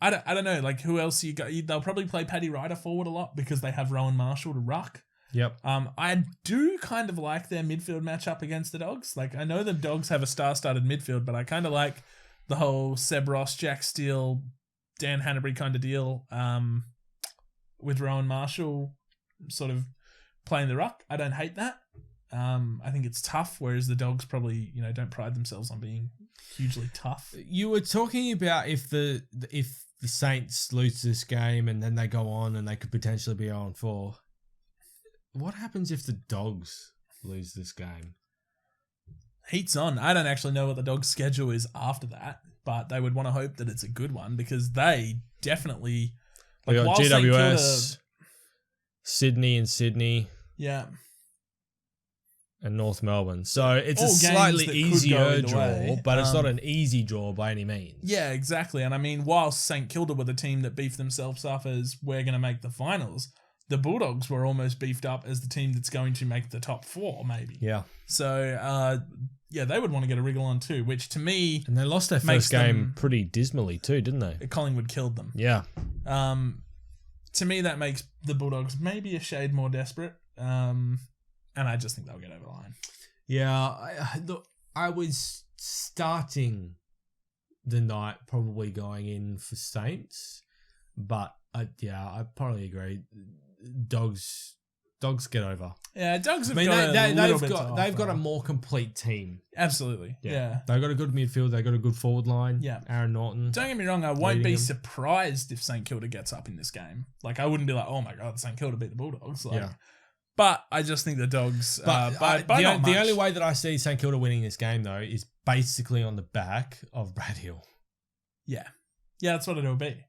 I don't know, like who else you got? They'll probably play Paddy Ryder forward a lot because they have Rowan Marshall to ruck. Yep. I do kind of like their midfield matchup against the Dogs. Like I know the Dogs have a star-studded midfield, but I kind of like the whole Seb Ross, Jack Steele, Dan Hanbury kind of deal with Rowan Marshall sort of playing the ruck. I don't hate that. I think it's tough, whereas the Dogs probably, don't pride themselves on being hugely tough. You were talking about if the Saints lose this game and then they go on and they could potentially be 0-4. What happens if the Dogs lose this game? Heat's on. I don't actually know what the Dogs' schedule is after that, but they would want to hope that it's a good one because they definitely... They got GWS, Sydney. Yeah. And North Melbourne. So it's a slightly easier draw, but it's not an easy draw by any means. Yeah, exactly. And I mean, whilst St Kilda were the team that beefed themselves up as we're going to make the finals, the Bulldogs were almost beefed up as the team that's going to make the top 4, maybe. Yeah. So, they would want to get a wriggle on too, which to me... And they lost their first game pretty dismally too, didn't they? Collingwood killed them. Yeah. To me, that makes the Bulldogs maybe a shade more desperate. And I just think they'll get over the line. Yeah. I was starting the night probably going in for Saints, but I probably agree. Dogs get over. Yeah, Dogs have they've got a more complete team. Absolutely. Yeah. They've got a good midfield. They've got a good forward line. Yeah. Aaron Norton. Don't get me wrong, I won't be surprised if St Kilda gets up in this game. Like, I wouldn't be like, oh my God, St Kilda beat the Bulldogs. Like, but I just think the Dogs... the only way that I see St Kilda winning this game, though, is basically on the back of Brad Hill. Yeah. Yeah, that's what it'll be.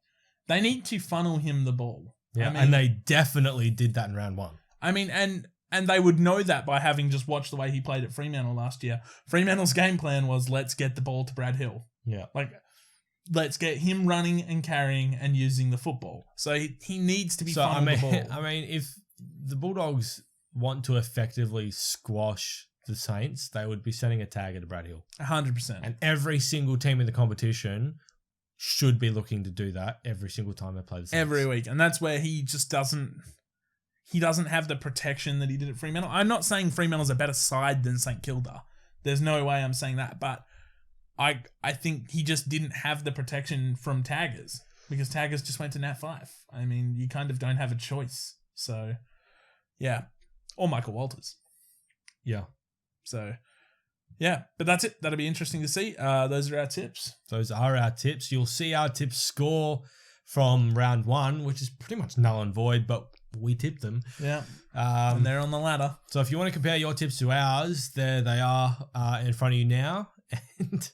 They need to funnel him the ball. Yeah, and they definitely did that in round 1. I mean, and they would know that by having just watched the way he played at Fremantle last year. Fremantle's game plan was, let's get the ball to Brad Hill. Yeah. Like, let's get him running and carrying and using the football. So he needs to be funneled the ball. I mean, if the Bulldogs want to effectively squash the Saints, they would be sending a tagger to Brad Hill. 100%. And every single team in the competition should be looking to do that every single time they play the Saints. Every week. And that's where he just doesn't have the protection that he did at Fremantle. I'm not saying Fremantle's a better side than St Kilda. There's no way I'm saying that. But I think he just didn't have the protection from taggers because taggers just went to Nat 5. I mean, you kind of don't have a choice. So, yeah. Or Michael Walters. Yeah. So, yeah. But that's it. That'll be interesting to see. Those are our tips. Those are our tips. You'll see our tips score from round 1, which is pretty much null and void, but we tipped them. Yeah. And they're on the ladder. So if you want to compare your tips to ours, there they are in front of you now. And,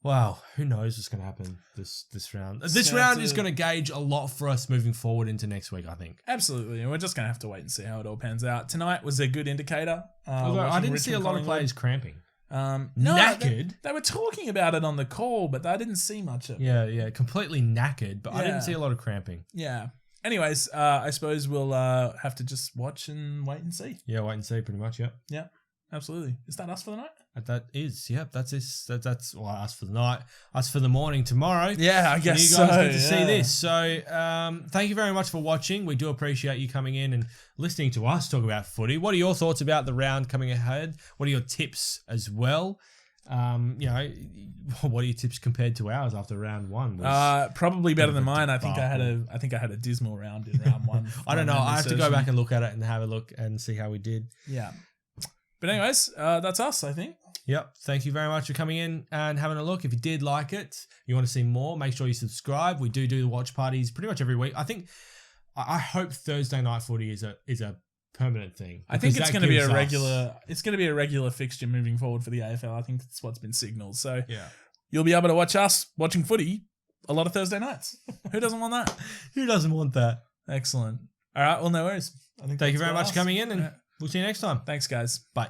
wow, who knows what's going to happen this round. This round is going to gauge a lot for us moving forward into next week, I think. Absolutely. And we're just going to have to wait and see how it all pans out. Tonight was a good indicator. Although I didn't see a lot of players cramping. No, knackered. They were talking about it on the call, but I didn't see much of it. Yeah, completely knackered, but I didn't see a lot of cramping. Yeah. Anyways, I suppose we'll have to just watch and wait and see. Yeah, wait and see pretty much, yeah. Yeah, absolutely. Is that us for the night? That is, yeah, that's us for the night. Us for the morning tomorrow. Yeah, I guess you guys get to see this. So thank you very much for watching. We do appreciate you coming in and listening to us talk about footy. What are your thoughts about the round coming ahead? What are your tips as well? What are your tips compared to ours after round 1? Probably better than mine. I think I had a dismal round in round 1. I don't know. I have to go back and look at it and have a look and see how we did. Yeah. But anyways, that's us, I think. Yep. Thank you very much for coming in and having a look. If you did like it, you want to see more, make sure you subscribe. We do the watch parties pretty much every week. I hope Thursday night footy is a permanent thing. I think it's going to be a regular fixture moving forward for the AFL. I think that's what's been signalled. So yeah, you'll be able to watch us watching footy a lot of Thursday nights. Who doesn't want that? Who doesn't want that? Excellent. All right. Well, no worries. Thank you very much for coming in, and we'll see you next time. Thanks, guys. Bye.